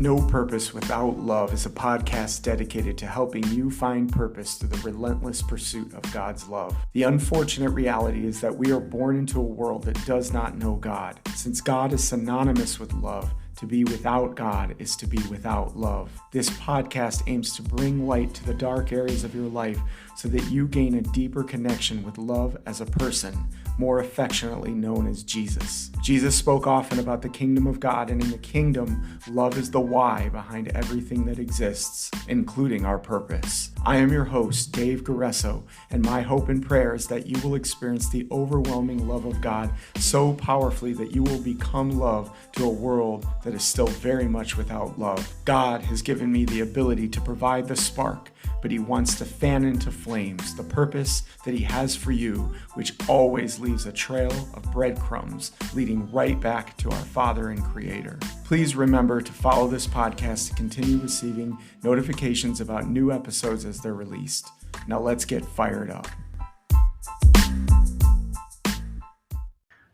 No Purpose Without Love is a podcast dedicated to helping you find purpose through the relentless pursuit of God's love. The unfortunate reality is that we are born into a world that does not know God. Since God is synonymous with love, to be without God is to be without love. This podcast aims to bring light to the dark areas of your life so that you gain a deeper connection with love as a person, more affectionately known as Jesus. Jesus spoke often about the kingdom of God, and in the kingdom, love is the why behind everything that exists, including our purpose. I am your host, Dave Guresso, and my hope and prayer is that you will experience the overwhelming love of God so powerfully that you will become love to a world that is still very much without love. God has given me the ability to provide the spark, but He wants to fan into flames the purpose that He has for you, which always leaves a trail of breadcrumbs leading right back to our Father and Creator. Please remember to follow this podcast to continue receiving notifications about new episodes as they're released. Now let's get fired up.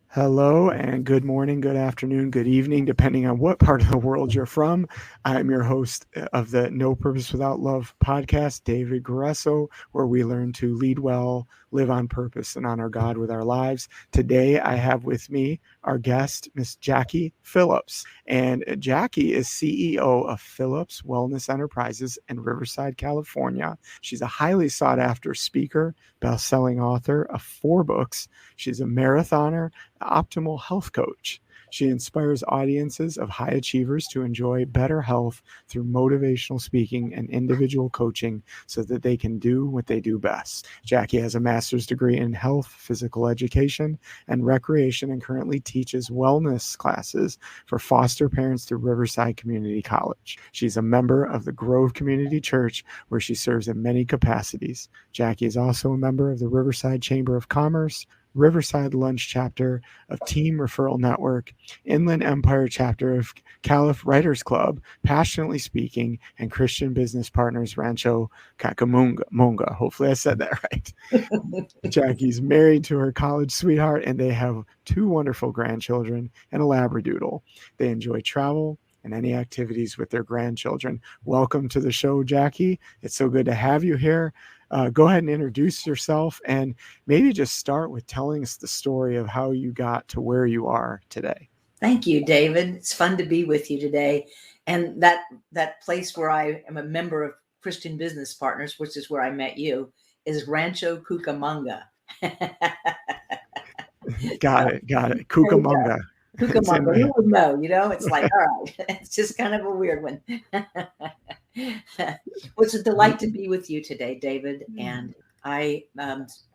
Hello and good morning, good afternoon, good evening, depending on what part of the world you're from. I'm your host of the No Purpose Without Love podcast, David Guresso, where we learn to lead well, live on purpose, and honor God with our lives. Today, I have with me our guest, Miss Jackie Phillips. And Jackie is CEO of Phillips Wellness Enterprises in Riverside, California. She's a highly sought after speaker, best-selling author of 4 books. She's a marathoner, optimal health coach. She inspires audiences of high achievers to enjoy better health through motivational speaking and individual coaching so that they can do what they do best. Jackie has a master's degree in health, physical education, and recreation, and currently teaches wellness classes for foster parents through Riverside Community College. She's a member of the Grove Community Church, where she serves in many capacities. Jackie is also a member of the Riverside Chamber of Commerce, Riverside Lunch chapter of Team Referral Network, Inland Empire chapter of Calif Writers Club, Passionately Speaking, and Christian Business Partners Rancho, Cucamonga. Hopefully I said that right. Jackie's married to her college sweetheart, and they have 2 wonderful grandchildren and a Labradoodle. They enjoy travel and any activities with their grandchildren. Welcome to the show, Jackie. It's so good to have you here. Go ahead and introduce yourself and maybe just start with telling us the story of how you got to where you are today. Thank you, David. It's fun to be with you today. And that place where I am a member of Christian Business Partners, which is where I met you, is Rancho, Cucamonga. Got it. Cucamonga. Cucamonga. Who would know? It's like, all right, it's just kind of a weird one. Well, it's a delight to be with you today, David. And I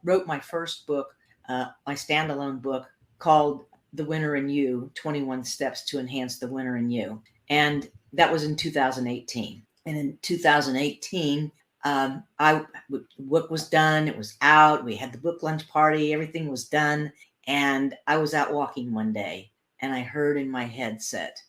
wrote my first book, my standalone book called The Winner in You, 21 Steps to Enhance the Winner in You. And that was in 2018. And in 2018, the book was done. It was out. We had the book lunch party. Everything was done. And I was out walking one day, and I heard in my headset,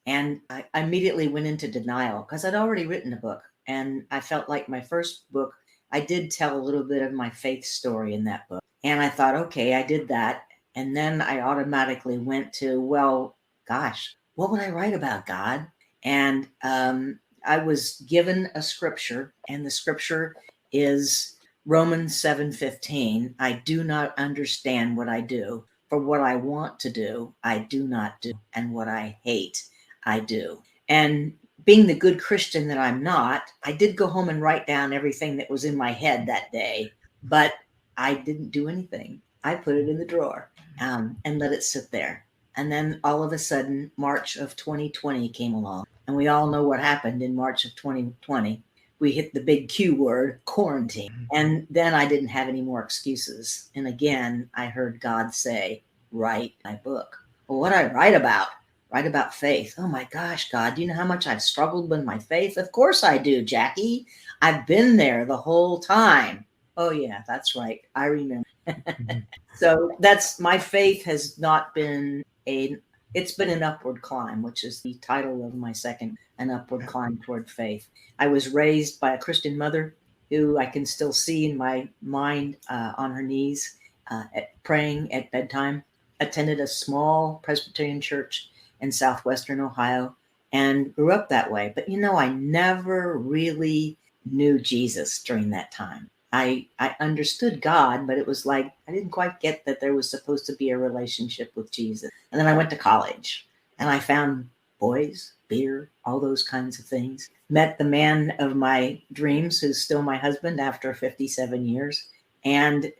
and I immediately went into denial because I'd already written a book. And I felt like my first book, I did tell a little bit of my faith story in that book. And I thought, okay, I did that. And then I automatically went to, well, gosh, what would I write about, God? And I was given a scripture, and the scripture is Romans 7:15. I do not understand what I do. For what I want to do, I do not do. And what I hate, I do. And being the good Christian that I'm not, I did go home and write down everything that was in my head that day, but I didn't do anything. I put it in the drawer and let it sit there. And then all of a sudden, March of 2020 came along. And we all know what happened in March of 2020. We hit the big Q word, quarantine. And then I didn't have any more excuses. And again, I heard God say, write my book. Well, what I write about? Write about faith. Oh my gosh, God, do you know how much I've struggled with my faith? Of course I do, Jackie. I've been there the whole time. Oh yeah, that's right. I remember. So my faith has not been it's been an upward climb, which is the title of my second, An Upward Climb Toward Faith. I was raised by a Christian mother who I can still see in my mind on her knees praying at bedtime. Attended a small Presbyterian church in southwestern Ohio, and grew up that way. But I never really knew Jesus during that time. I understood God, but it was like I didn't quite get that there was supposed to be a relationship with Jesus. And then I went to college and I found boys, beer, all those kinds of things. Met the man of my dreams, who's still my husband after 57 years. And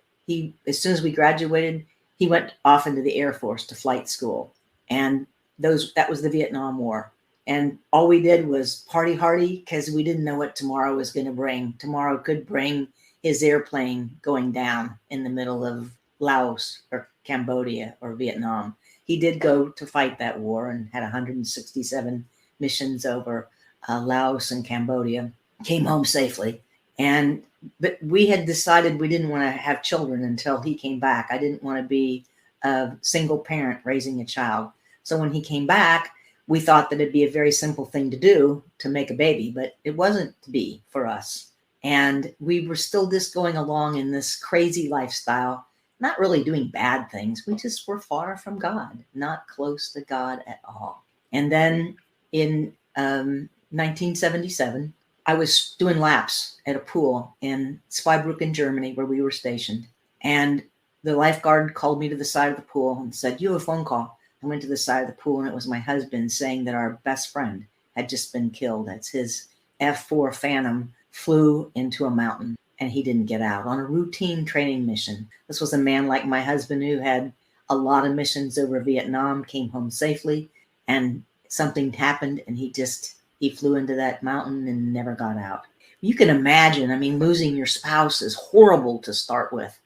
as soon as we graduated, he went off into the Air Force to flight school. And that was the Vietnam War. And all we did was party hardy because we didn't know what tomorrow was going to bring. Tomorrow could bring his airplane going down in the middle of Laos or Cambodia or Vietnam. He did go to fight that war and had 167 missions over Laos and Cambodia, came home safely. But we had decided we didn't want to have children until he came back. I didn't want to be a single parent raising a child. So when he came back, we thought that it'd be a very simple thing to do to make a baby, but it wasn't to be for us. And we were still just going along in this crazy lifestyle, not really doing bad things. We just were far from God, not close to God at all. And then in 1977, I was doing laps at a pool in Zweibrücken, Germany, where we were stationed. And the lifeguard called me to the side of the pool and said, "You have a phone call." I went to the side of the pool, and it was my husband saying that our best friend had just been killed. That's his F-4 Phantom flew into a mountain, and he didn't get out on a routine training mission. This was a man like my husband who had a lot of missions over Vietnam, came home safely, and something happened, and he flew into that mountain and never got out. You can imagine, losing your spouse is horrible to start with.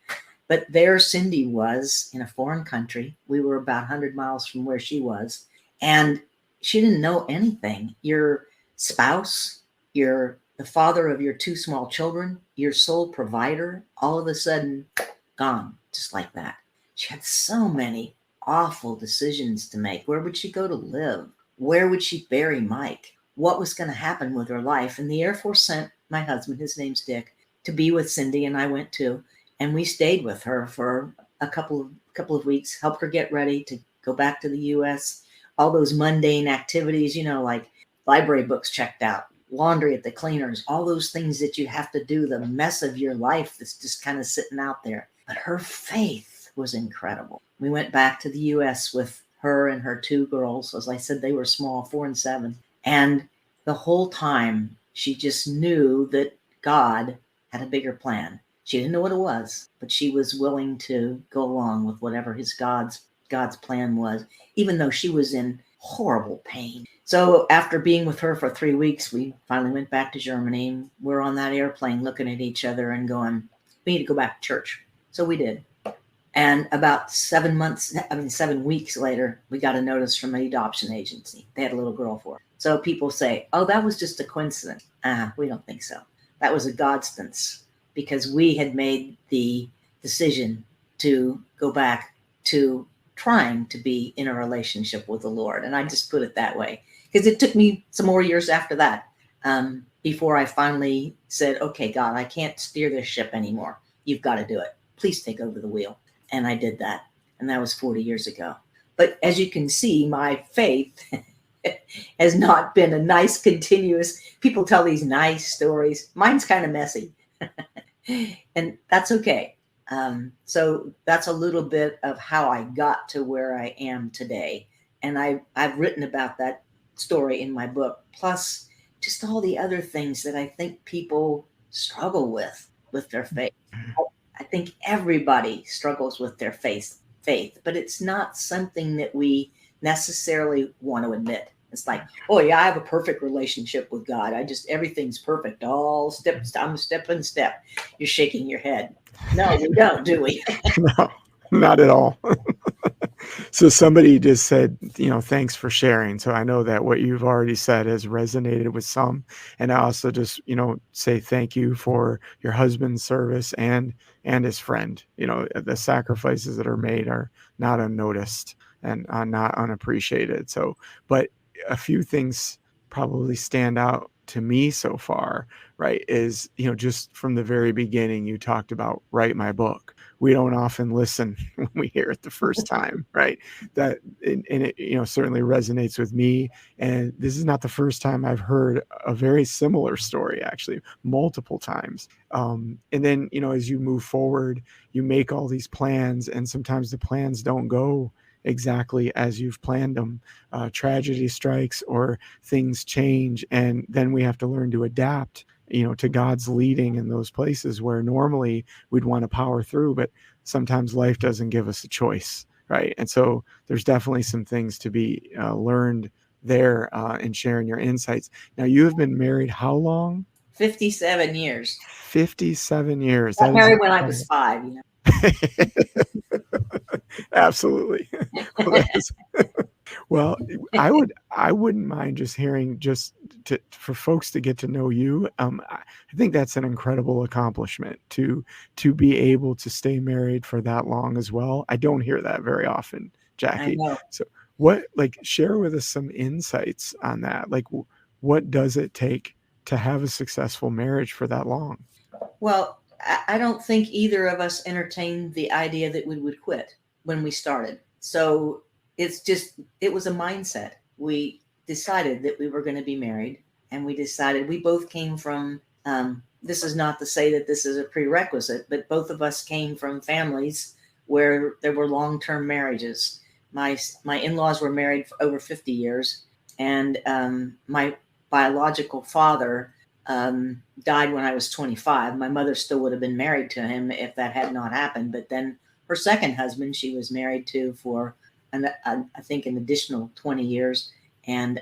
But there Cindy was in a foreign country. We were about 100 miles from where she was. And she didn't know anything. Your spouse, the father of your two small children, your sole provider, all of a sudden gone, just like that. She had so many awful decisions to make. Where would she go to live? Where would she bury Mike? What was going to happen with her life? And the Air Force sent my husband, his name's Dick, to be with Cindy, and I went too. And we stayed with her for a couple of weeks, helped her get ready to go back to the U.S. All those mundane activities, like library books checked out, laundry at the cleaners, all those things that you have to do, the mess of your life that's just kind of sitting out there. But her faith was incredible. We went back to the U.S. with her and her two girls. As I said, they were small, 4 and 7. And the whole time, she just knew that God had a bigger plan. She didn't know what it was, but she was willing to go along with whatever God's plan was, even though she was in horrible pain. So after being with her for 3 weeks, we finally went back to Germany. We're on that airplane looking at each other and going, we need to go back to church. So we did. And about 7 weeks later, we got a notice from an adoption agency. They had a little girl for her. So people say, oh, that was just a coincidence. We don't think so. That was a Godstance, because we had made the decision to go back to trying to be in a relationship with the Lord. And I just put it that way, because it took me some more years after that before I finally said, okay, God, I can't steer this ship anymore. You've got to do it. Please take over the wheel. And I did that. And that was 40 years ago. But as you can see, my faith has not been a nice, continuous, people tell these nice stories. Mine's kind of messy. And that's okay. So that's a little bit of how I got to where I am today. And I've written about that story in my book, plus just all the other things that I think people struggle with their faith. I think everybody struggles with their faith, but it's not something that we necessarily want to admit. It's like, oh yeah, I have a perfect relationship with God. Everything's perfect. All I'm step in step. You're shaking your head. No, we don't, do we? No, not at all. So somebody just said, thanks for sharing. So I know that what you've already said has resonated with some. And I also just, say thank you for your husband's service and his friend. The sacrifices that are made are not unnoticed and are not unappreciated. So, but a few things probably stand out to me so far, right? Is, just from the very beginning, you talked about write my book. we don't often listen when we hear it the first time, right? That and it certainly resonates with me. And this is not the first time I've heard a very similar story, actually, multiple times. And then as you move forward, you make all these plans, and sometimes the plans don't go exactly as you've planned them. Tragedy strikes or things change, and then we have to learn to adapt to God's leading in those places where normally we'd want to power through, but sometimes life doesn't give us a choice, right? And so there's definitely some things to be learned there in sharing your insights. Now, you have been married how long? 57 years. 57 years. Got That is married when I incredible. was 5. Absolutely. Well, I wouldn't mind just hearing for folks to get to know you. I think that's an incredible accomplishment to be able to stay married for that long as well. I don't hear that very often, I Jackie. know. So share with us some insights on that. What does it take to have a successful marriage for that long? Well, I don't think either of us entertained the idea that we would quit when we started. So it was a mindset. We decided that we were going to be married, and we decided we both came from, this is not to say that this is a prerequisite, but both of us came from families where there were long-term marriages. My in-laws were married for over 50 years, and my biological father died when I was 25. My mother still would have been married to him if that had not happened. But then her second husband, she was married to for, I think, an additional 20 years. And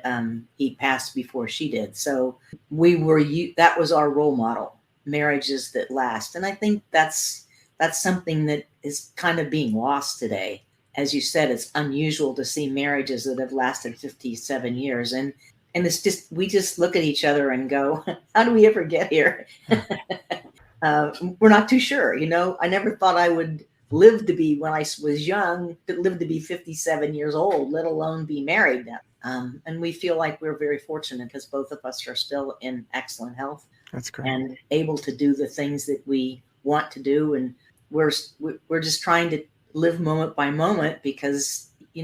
he passed before she did. So that was our role model, marriages that last. And I think that's something that is kind of being lost today. As you said, it's unusual to see marriages that have lasted 57 years. And it's just, we just look at each other and go, how do we ever get here? We're not too sure. I never thought I would live to be, when I was young, to live to be 57 years old, let alone be married now. And we feel like we're very fortunate because both of us are still in excellent health. That's great. And able to do the things that we want to do. And we're just trying to live moment by moment because, we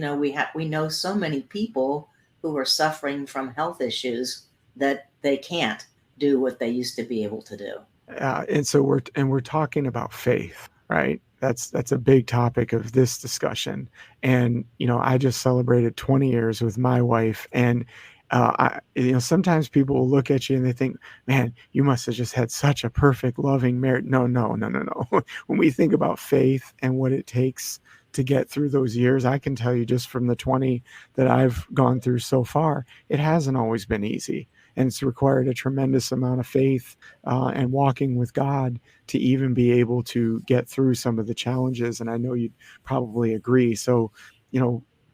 know so many people who are suffering from health issues that they can't do what they used to be able to do. And so we're talking about faith, right? That's a big topic of this discussion. And I just celebrated 20 years with my wife, and sometimes people will look at you and they think, man, you must have just had such a perfect, loving marriage. No. When we think about faith and what it takes to get through those years, I can tell you just from the 20 that I've gone through so far, it hasn't always been easy. And it's required a tremendous amount of faith and walking with God to even be able to get through some of the challenges. And I know you'd probably agree. So,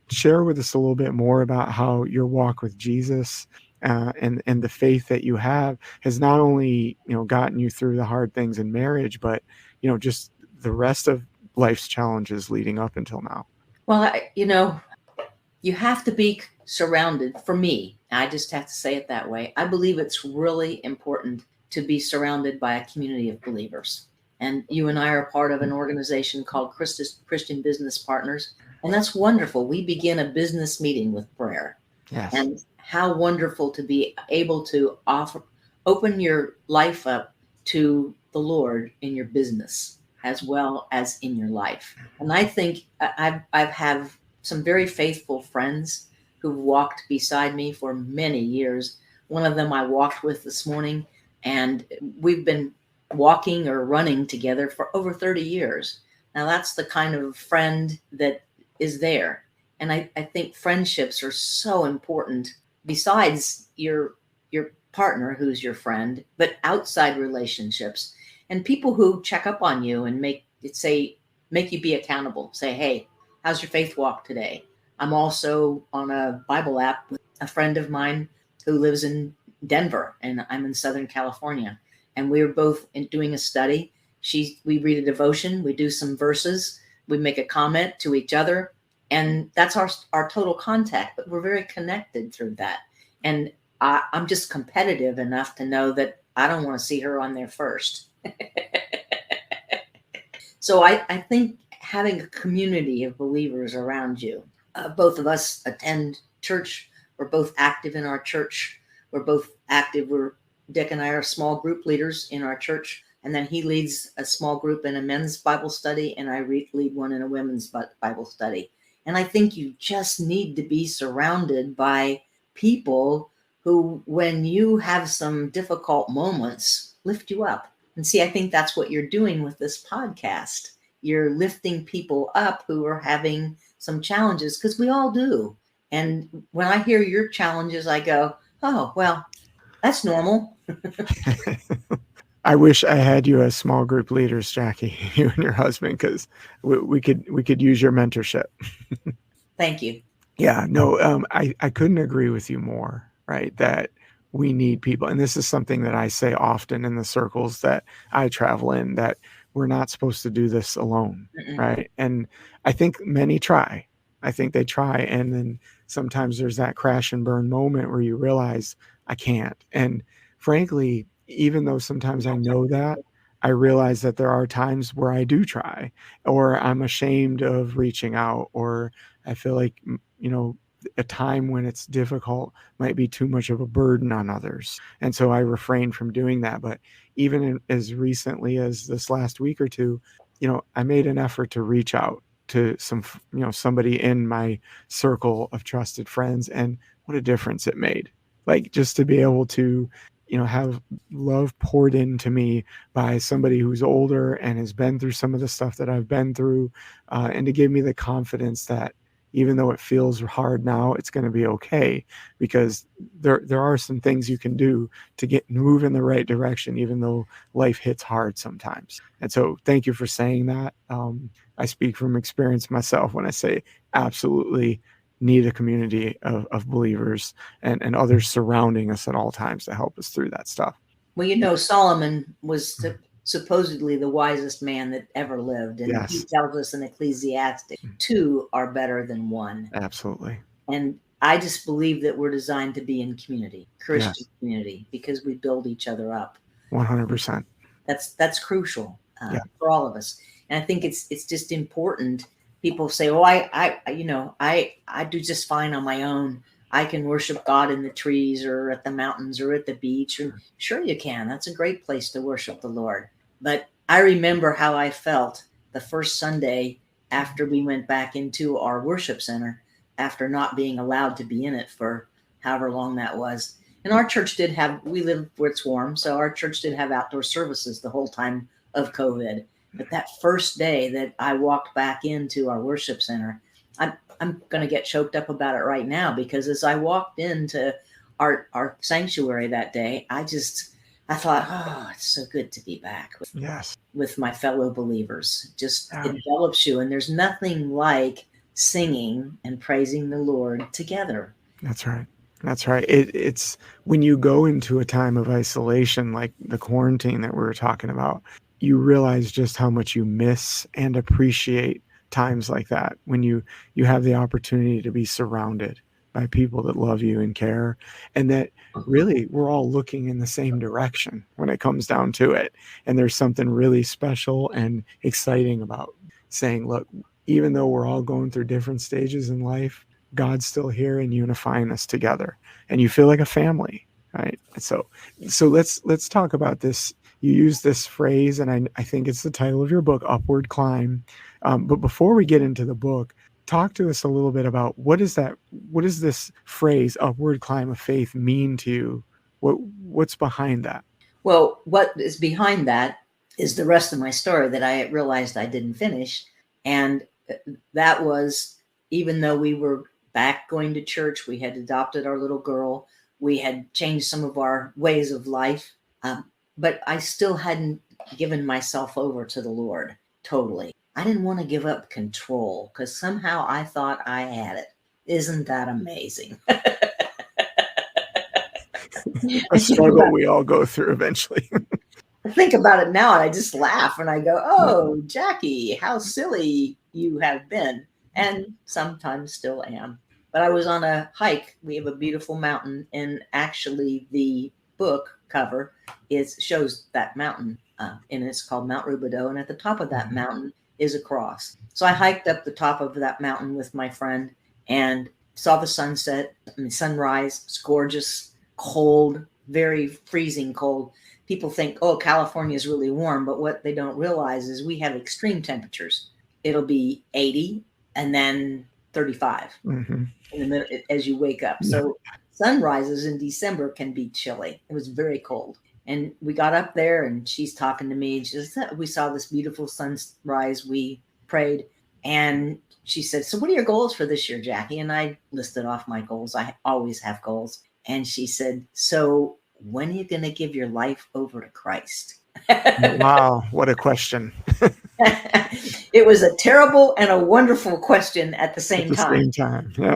share with us a little bit more about how your walk with Jesus and the faith that you have has not only, gotten you through the hard things in marriage, but, just the rest of life's challenges leading up until now. Well, you have to be surrounded. For me, I just have to say it that way. I believe it's really important to be surrounded by a community of believers. And you and I are part of an organization called Christian Business Partners. And that's wonderful. We begin a business meeting with prayer. Yes. And how wonderful to be able to open your life up to the Lord in your business as well as in your life. And I think I've had some very faithful friends who've walked beside me for many years. One of them I walked with this morning, and we've been walking or running together for over 30 years. Now that's the kind of friend that is there. And I think friendships are so important besides your partner who's your friend, but outside relationships and people who check up on you and make you be accountable. Say, hey, how's your faith walk today? I'm also on a Bible app with a friend of mine who lives in Denver, and I'm in Southern California. And we're both doing a study. We read a devotion, we do some verses, we make a comment to each other, and that's our total contact. But we're very connected through that. And I'm just competitive enough to know that I don't want to see her on there first. So I think having a community of believers around you, both of us attend church. We're both active in our church. We're both active. Dick and I are small group leaders in our church. And then he leads a small group in a men's Bible study, and I lead one in a women's Bible study. And I think you just need to be surrounded by people who, when you have some difficult moments, lift you up. And see, I think that's what you're doing with this podcast. You're lifting people up who are having some challenges, because we all do. And when I hear your challenges, I go, oh, well, that's normal. I wish I had you as small group leaders, Jackie, you and your husband, because we could use your mentorship. Thank you. Yeah, no, I couldn't agree with you more, right? That we need people. And this is something that I say often in the circles that I travel in, that we're not supposed to do this alone, right? And I think many try. I think they try. And then sometimes there's that crash and burn moment where you realize I can't. And frankly, even though sometimes I know that, I realize that there are times where I do try, or I'm ashamed of reaching out, or I feel like, a time when it's difficult might be too much of a burden on others. And so I refrain from doing that. But even as recently as this last week or two, I made an effort to reach out to somebody in my circle of trusted friends, and what a difference it made. Like, just to be able to, have love poured into me by somebody who's older and has been through some of the stuff that I've been through, and to give me the confidence that even though it feels hard now, it's going to be okay, because there are some things you can do to move in the right direction, even though life hits hard sometimes. And so thank you for saying that. I speak from experience myself when I say absolutely need a community of believers and others surrounding us at all times to help us through that stuff. Well, Solomon was supposedly the wisest man that ever lived. And Yes. he tells us in Ecclesiastic, two are better than one. Absolutely. And I just believe that we're designed to be in community, Christian community, because we build each other up. 100%. That's crucial Yeah. for all of us. And I think it's just important. People say, "Oh, I do just fine on my own. I can worship God in the trees or at the mountains or at the beach." And sure you can. That's a great place to worship the Lord. But I remember how I felt the first Sunday after we went back into our worship center, after not being allowed to be in it for however long that was. And our church we live where it's warm, so our church did have outdoor services the whole time of COVID. But that first day that I walked back into our worship center, I'm going to get choked up about it right now, because as I walked into our sanctuary that day, I thought, oh, it's so good to be back with my fellow believers. Just envelops you. And there's nothing like singing and praising the Lord together. That's right. That's right. It's when you go into a time of isolation, like the quarantine that we were talking about, you realize just how much you miss and appreciate times like that, when you have the opportunity to be surrounded by people that love you and care, and that really we're all looking in the same direction when it comes down to it. And there's something really special and exciting about saying, look, even though we're all going through different stages in life, God's still here and unifying us together, and you feel like a family, right? So let's talk about this. You use this phrase, and I think it's the title of your book, Upward Climb. But before we get into the book, talk to us a little bit about what does this phrase, upward climb of faith, mean to you? What's behind that? Well, what is behind that is the rest of my story that I realized I didn't finish. And that was, even though we were back going to church, we had adopted our little girl, we had changed some of our ways of life, but I still hadn't given myself over to the Lord totally. I didn't want to give up control, because somehow I thought I had it. Isn't that amazing? A struggle we all go through eventually. I think about it now and I just laugh and I go, oh, Jackie, how silly you have been. And sometimes still am. But I was on a hike. We have a beautiful mountain, and actually the book cover shows that mountain. and it's called Mount Rubidoux. And at the top of that mountain is a cross. So I hiked up the top of that mountain with my friend and saw the sunrise. It's gorgeous, cold, very freezing cold. People think, oh, California is really warm, but what they don't realize is we have extreme temperatures. It'll be 80 and then 35 in the middle as you wake up. So sunrises in December can be chilly. It was very cold. And we got up there and she's talking to me. She said, we saw this beautiful sunrise. We prayed. And she said, so what are your goals for this year, Jackie? And I listed off my goals. I always have goals. And she said, so when are you going to give your life over to Christ? Wow, what a question. It was a terrible and a wonderful question at the same time. Yeah.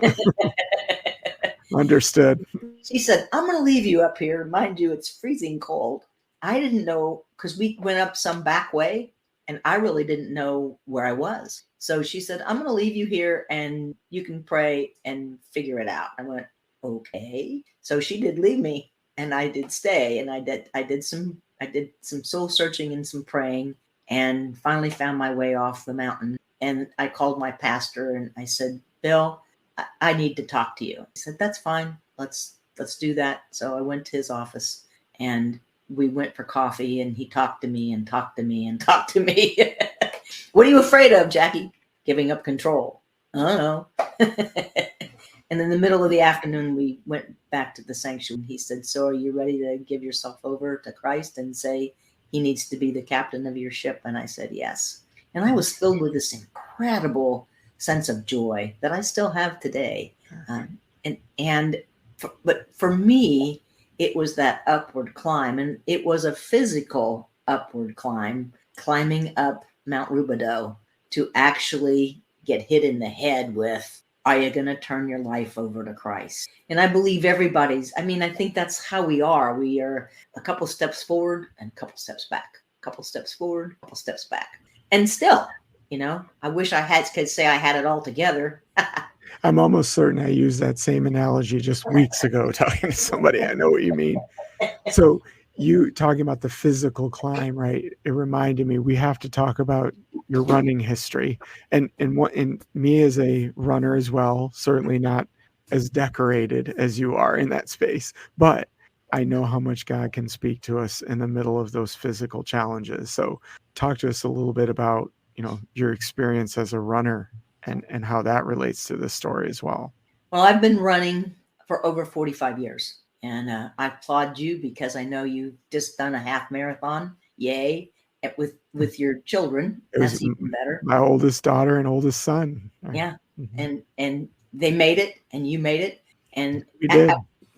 Understood. She said, I'm going to leave you up here. Mind you, it's freezing cold. I didn't know, because we went up some back way and I really didn't know where I was. So she said, I'm going to leave you here and you can pray and figure it out. I went, okay. So she did leave me and I did stay, and I did some soul searching and some praying, and finally found my way off the mountain. And I called my pastor and I said, Bill, I need to talk to you. He said, that's fine. Let's do that. So I went to his office and we went for coffee, and he talked to me and talked to me and talked to me. What are you afraid of, Jackie? Giving up control. I don't know. And in the middle of the afternoon, we went back to the sanctuary. He said, so are you ready to give yourself over to Christ and say he needs to be the captain of your ship? And I said, yes. And I was filled with this incredible sense of joy that I still have today. But for me, it was that upward climb, and it was a physical upward climb, climbing up Mount Rubidoux to actually get hit in the head with, are you going to turn your life over to Christ? And I believe I think that's how we are. We are a couple steps forward and a couple steps back, a couple steps forward, a couple steps back. And still, I wish could say I had it all together. I'm almost certain I used that same analogy just weeks ago talking to somebody. I know what you mean. So you talking about the physical climb, right? It reminded me, we have to talk about your running history, and me as a runner as well, certainly not as decorated as you are in that space, but I know how much God can speak to us in the middle of those physical challenges. So talk to us a little bit about, your experience as a runner and how that relates to this story as well. Well, I've been running for over 45 years. And I applaud you because I know you've just done a half marathon. Yay. With your children. That's even better. My oldest daughter and oldest son. Yeah. Mm-hmm. And they made it and you made it. And we did.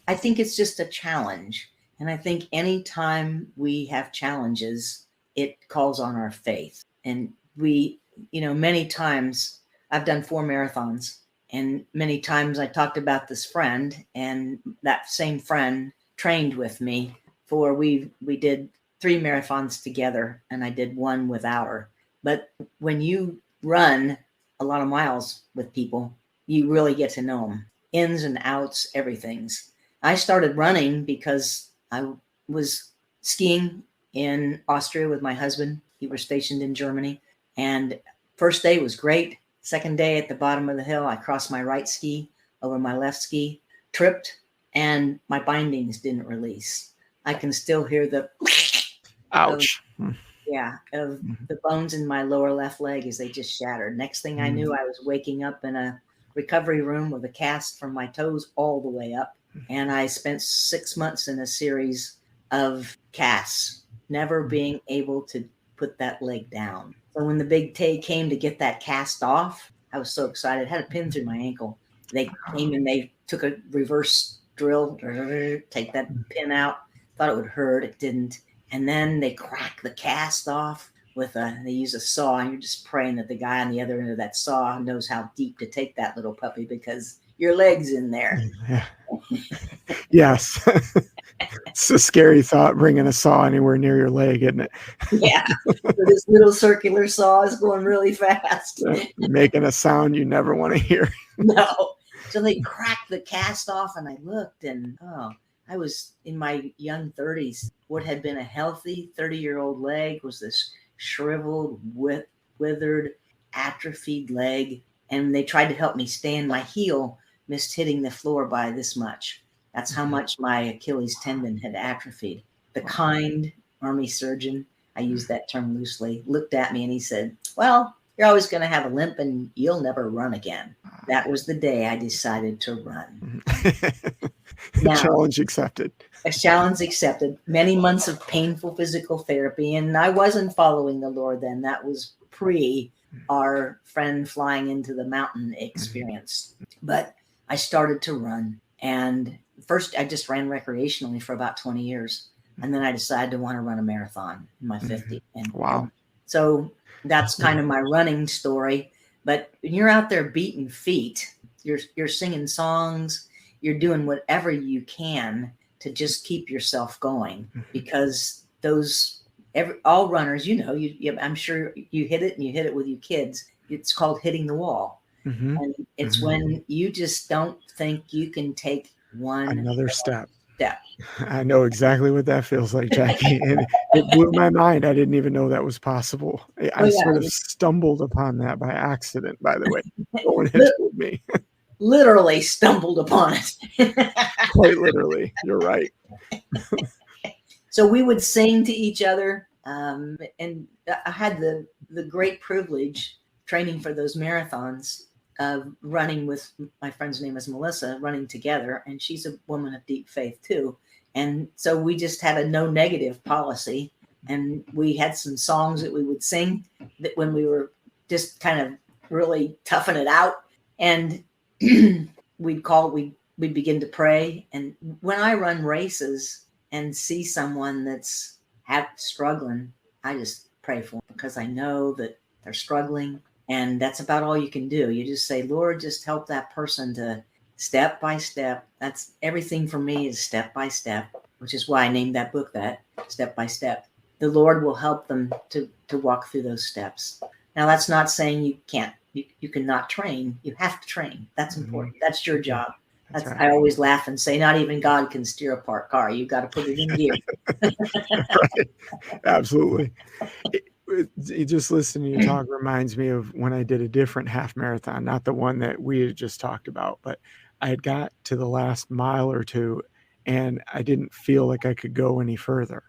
I think it's just a challenge. And I think anytime we have challenges, it calls on our faith. And we, many times I've done 4 marathons. And many times I talked about this friend, and that same friend trained with me we did 3 marathons together, and I did 1 without her. But when you run a lot of miles with people, you really get to know them, ins and outs, everything's. I started running because I was skiing in Austria with my husband. He was stationed in Germany, and first day was great. Second day at the bottom of the hill, I crossed my right ski over my left ski, tripped, and my bindings didn't release. I can still hear the ouch. Of the bones in my lower left leg as they just shattered. Next thing I knew, I was waking up in a recovery room with a cast from my toes all the way up. And I spent 6 months in a series of casts, never being able to put that leg down. So when the big day came to get that cast off, I was so excited. I had a pin through my ankle. They came and they took a reverse drill, take that pin out. Thought it would hurt. It didn't. And then they cracked the cast off they use a saw, and you're just praying that the guy on the other end of that saw knows how deep to take that little puppy because your leg's in there. Yeah. Yes. It's a scary thought, bringing a saw anywhere near your leg, isn't it? Yeah. So this little circular saw is going really fast. Making a sound you never want to hear. No. So they cracked the cast off, and I looked, and I was in my young 30s what had been a healthy 30-year-old leg was this shriveled, withered, atrophied leg. And they tried to help me stand. My heel missed hitting the floor by this much. That's how much my Achilles tendon had atrophied. The kind army surgeon, I use that term loosely, looked at me and he said, well, you're always going to have a limp and you'll never run again. That was the day I decided to run. Now, challenge accepted. A challenge accepted. Many months of painful physical therapy. And I wasn't following the Lord then. That was pre our friend flying into the mountain experience. But I started to run. And first, I just ran recreationally for about 20 years. And then I decided to want to run a marathon in my 50s. And so that's kind of my running story. But when you're out there beating feet, you're singing songs, you're doing whatever you can to just keep yourself going, because all runners, I'm sure you hit it, and you hit it with your kids. It's called hitting the wall. And it's when you just don't think you can take another step. I know exactly what that feels like, Jackie. And it blew my mind. I didn't even know that was possible. I sort of stumbled upon that by accident, by the way. No one had told me. Literally stumbled upon it. Quite literally. You're right. So we would sing to each other. And I had the great privilege training for those marathons of running with my friend's name is Melissa, running together. And she's a woman of deep faith too. And so we just had a no negative policy. And we had some songs that we would sing that when we were just kind of really toughing it out. And we'd begin to pray. And when I run races and see someone that's struggling, I just pray for them, because I know that they're struggling. And that's about all you can do. You just say, Lord, just help that person to step by step. That's everything for me, is step by step, which is why I named that book that, Step by Step. The Lord will help them to walk through those steps. Now, that's not saying you can't. You cannot train. You have to train. That's important. That's your job. That's right. I always laugh and say, not even God can steer a parked car. You got to put it in gear. Right. Absolutely. Just listening to you talk reminds me of when I did a different half marathon, not the one that we had just talked about, but I had got to the last mile or two and I didn't feel like I could go any further.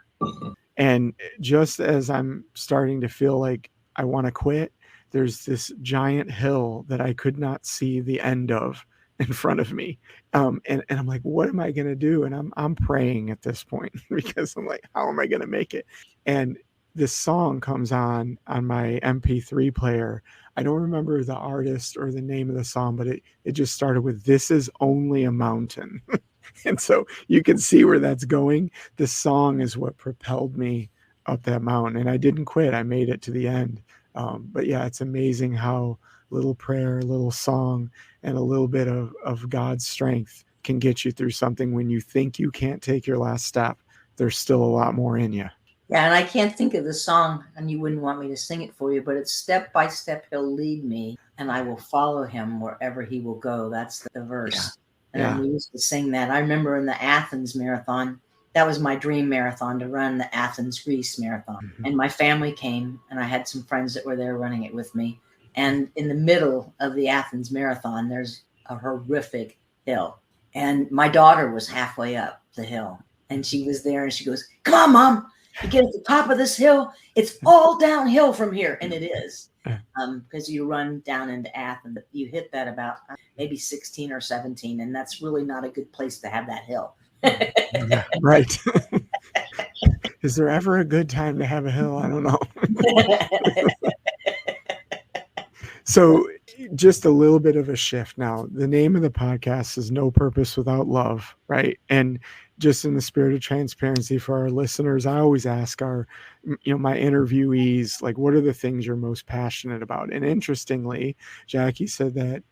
And just as I'm starting to feel like I want to quit, there's this giant hill that I could not see the end of in front of me. And I'm like, what am I going to do? And I'm praying at this point, because I'm like, how am I going to make it? And this song comes on my MP3 player. I don't remember the artist or the name of the song, but it just started with, "This is only a mountain." And so you can see where that's going. The song is what propelled me up that mountain, and I didn't quit. I made it to the end. But yeah, it's amazing how little prayer, a little song, and a little bit of God's strength can get you through something when you think you can't take your last step. There's still a lot more in you. Yeah, and I can't think of the song, and you wouldn't want me to sing it for you, but it's "Step by step he'll lead me, and I will follow him wherever he will go." That's the verse. And we used to sing that. I remember in the Athens marathon, that was my dream marathon, to run the Athens, Greece marathon. And my family came, and I had some friends that were there running it with me. And in the middle of the Athens marathon, there's a horrific hill. And my daughter was halfway up the hill, and she was there, and she goes, "Come on, Mom. You get at the top of this hill, it's all downhill from here." And it is, because you run down into Athens. You hit that about maybe 16 or 17, and that's really not a good place to have that hill. Yeah, right. Is there ever a good time to have a hill? I don't know. So just a little bit of a shift now. The name of the podcast is No Purpose Without Love, right? And just in the spirit of transparency for our listeners, I always ask my interviewees, like, what are the things you're most passionate about? And interestingly, Jackie said that,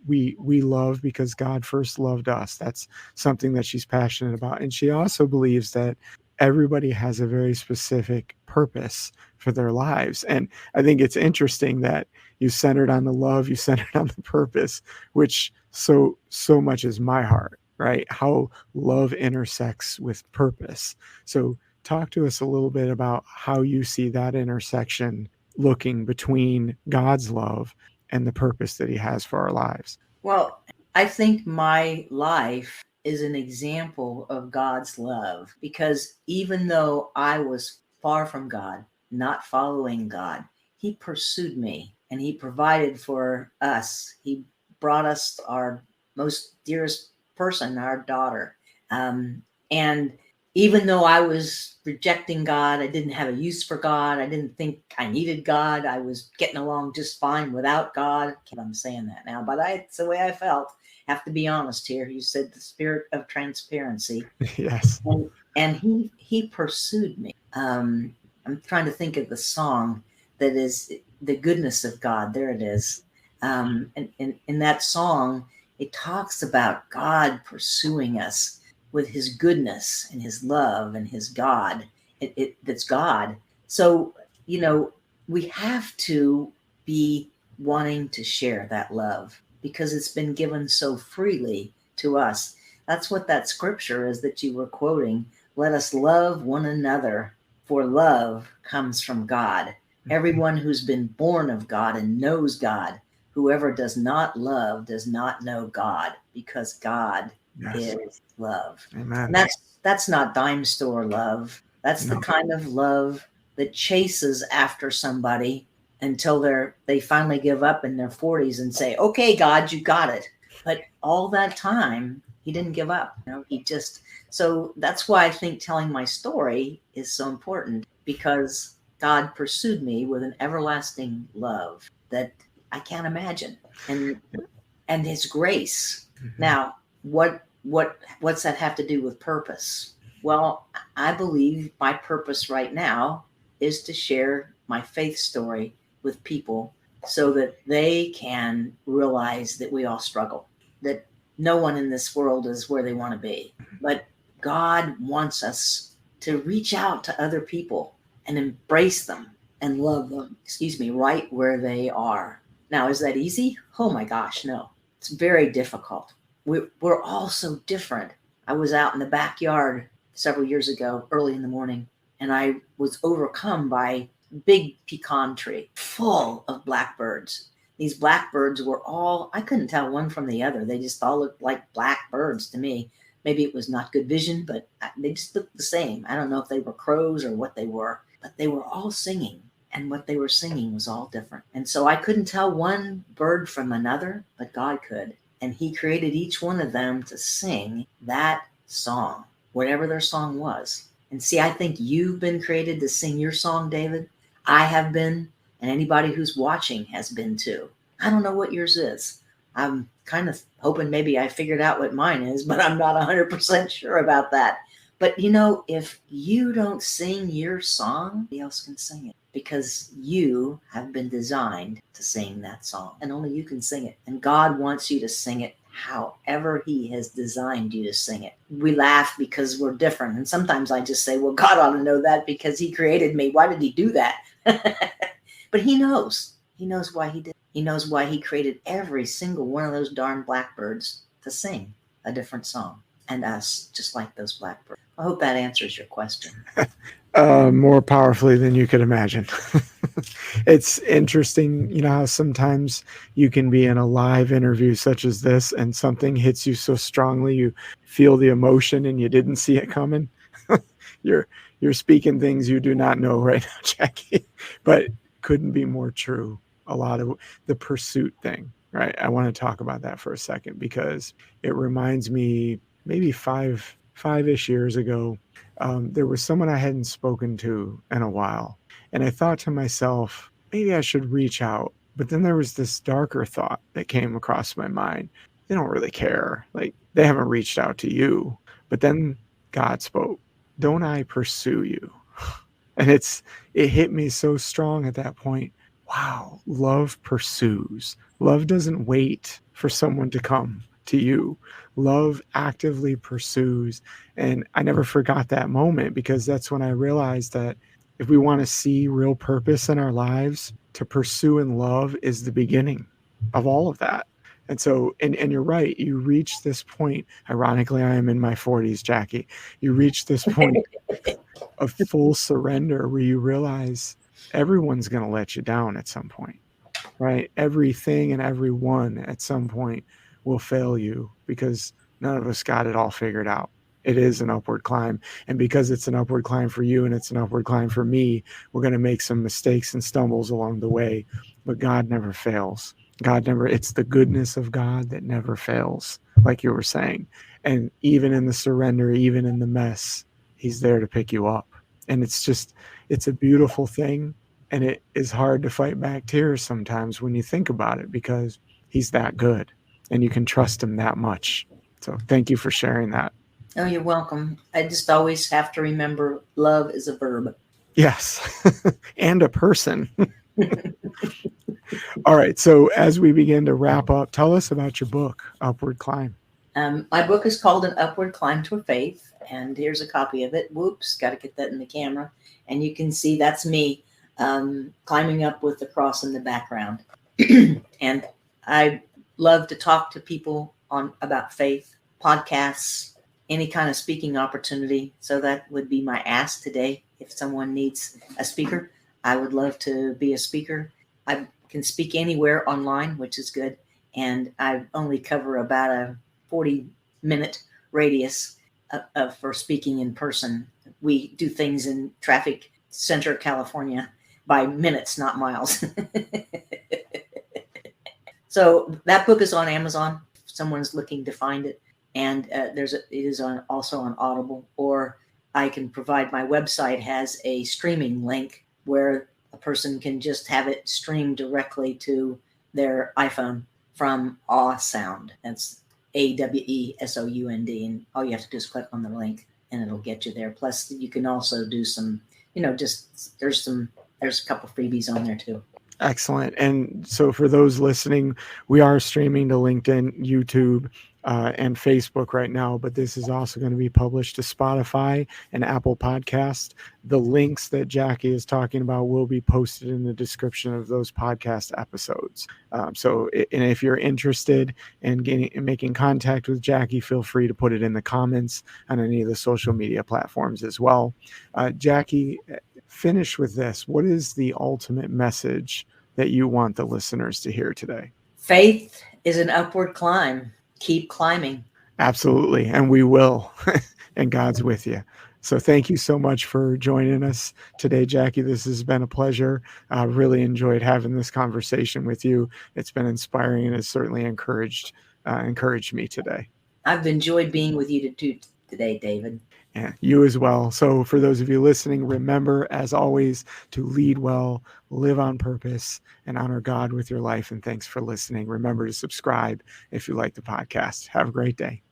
we love because God first loved us. That's something that she's passionate about. And she also believes that everybody has a very specific purpose for their lives. And I think it's interesting that you centered on the love, you centered on the purpose, which so much is my heart, right? How love intersects with purpose. So talk to us a little bit about how you see that intersection looking between God's love and the purpose that he has for our lives. Well, I think my life is an example of God's love because even though I was far from God, not following God, he pursued me and he provided for us. He brought us our most dearest person, our daughter. And even though I was rejecting God, I didn't have a use for God. I didn't think I needed God. I was getting along just fine without God. I'm saying that now, but it's the way I felt. Have to be honest here. You said the spirit of transparency. Yes. And he pursued me. I'm trying to think of the song that is the goodness of God. There it is. And in that song, it talks about God pursuing us with his goodness and his love and his God. That's God. So, we have to be wanting to share that love because it's been given so freely to us. That's what that scripture is that you were quoting. Let us love one another, for love comes from God. Everyone who's been born of God and knows God, whoever does not love does not know God, because God is love. Amen. And that's not dime store love. That's the kind of love that chases after somebody until they finally give up in their 40s and say, okay, God, you got it. But all that time, he didn't give up. So that's why I think telling my story is so important, because God pursued me with an everlasting love that I can't imagine. And his grace. Mm-hmm. Now, what's that have to do with purpose? Well, I believe my purpose right now is to share my faith story with people so that they can realize that we all struggle, that no one in this world is where they want to be. But God wants us to reach out to other people and embrace them and love them, right where they are. Now, is that easy? Oh my gosh, no. It's very difficult. We're all so different. I was out in the backyard several years ago, early in the morning, and I was overcome by a big pecan tree full of blackbirds. These blackbirds were I couldn't tell one from the other. They just all looked like blackbirds to me. Maybe it was not good vision, but they just looked the same. I don't know if they were crows or what they were, but they were all singing. And what they were singing was all different. And so I couldn't tell one bird from another, but God could. And he created each one of them to sing that song, whatever their song was. And see, I think you've been created to sing your song, David. I have been, and anybody who's watching has been too. I don't know what yours is. I'm kind of hoping maybe I figured out what mine is, but I'm not 100% sure about that. But if you don't sing your song, nobody else can sing it, because you have been designed to sing that song, and only you can sing it. And God wants you to sing it however he has designed you to sing it. We laugh because we're different. And sometimes I just say, well, God ought to know that because he created me. Why did he do that? But he knows. He knows why he did. He knows why he created every single one of those darn blackbirds to sing a different song, and us just like those blackbirds. I hope that answers your question. More powerfully than you could imagine. It's interesting, how sometimes you can be in a live interview such as this and something hits you so strongly, you feel the emotion and you didn't see it coming. You're speaking things you do not know right now, Jackie, but couldn't be more true. A lot of the pursuit thing, right? I want to talk about that for a second because it reminds me maybe five-ish years ago, there was someone I hadn't spoken to in a while. And I thought to myself, maybe I should reach out. But then there was this darker thought that came across my mind. They don't really care. Like, they haven't reached out to you. But then God spoke, don't I pursue you? And it hit me so strong at that point. Wow, love pursues. Love doesn't wait for someone to come to you. Love actively pursues. And I never forgot that moment, because that's when I realized that if we want to see real purpose in our lives, to pursue and love is the beginning of all of that. And so, and you're right, you reach this point. Ironically, I am in my 40s, Jackie. You reach this point of full surrender where you realize everyone's going to let you down at some point, right? Everything and everyone at some point will fail you because none of us got it all figured out. It is an upward climb. And because it's an upward climb for you and it's an upward climb for me, we're going to make some mistakes and stumbles along the way. But God never fails. It's the goodness of God that never fails, like you were saying. And even in the surrender, even in the mess, He's there to pick you up. And it's a beautiful thing. And it is hard to fight back tears sometimes when you think about it, because He's that good and you can trust Him that much. So thank you for sharing that. Oh, you're welcome. I just always have to remember love is a verb. Yes. And a person. All right. So as we begin to wrap up, tell us about your book, Upward Climb. My book is called An Upward Climb to Faith, and here's a copy of it. Whoops, got to get that in the camera. And you can see that's me climbing up with the cross in the background. And I love to talk to people about faith, podcasts, any kind of speaking opportunity. So that would be my ask today. If someone needs a speaker, I would love to be a speaker. I can speak anywhere online, which is good. And I only cover about a 40-minute radius for speaking in person. We do things in Traffic Center, California by minutes, not miles. So that book is on Amazon if someone's looking to find it. And it is also on Audible, or I can provide my website has a streaming link where a person can just have it streamed directly to their iPhone from Awesound. That's AWESOUND. And all you have to do is click on the link and it'll get you there. Plus you can also do some, there's a couple freebies on there too. Excellent. And so for those listening, we are streaming to LinkedIn, YouTube, and Facebook right now, but this is also going to be published to Spotify and Apple Podcast. The links that Jackie is talking about will be posted in the description of those podcast episodes. So if you're interested in making contact with Jackie, feel free to put it in the comments on any of the social media platforms as well. Jackie, finish with this. What is the ultimate message that you want the listeners to hear today? Faith is an upward climb. Keep climbing. Absolutely. And we will. And God's with you. So thank you so much for joining us today, Jackie. This has been a pleasure. I really enjoyed having this conversation with you. It's been inspiring and has certainly encouraged me today. I've enjoyed being with you today, David. Yeah, you as well. So for those of you listening, remember, as always, to lead well, live on purpose, and honor God with your life. And thanks for listening. Remember to subscribe if you like the podcast. Have a great day.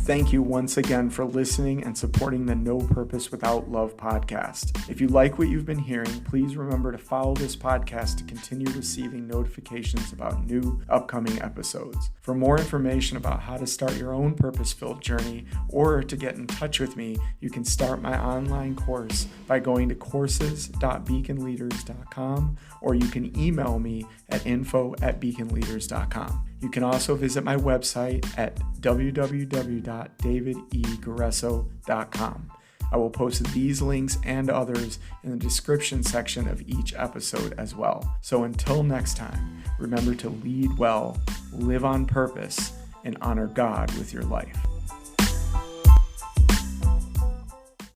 Thank you once again for listening and supporting the No Purpose Without Love podcast. If you like what you've been hearing, please remember to follow this podcast to continue receiving notifications about new upcoming episodes. For more information about how to start your own purpose-filled journey or to get in touch with me, you can start my online course by going to courses.beaconleaders.com, or you can email me at info@beaconleaders.com. You can also visit my website at www.davideguerreso.com. I will post these links and others in the description section of each episode as well. So until next time, remember to lead well, live on purpose, and honor God with your life.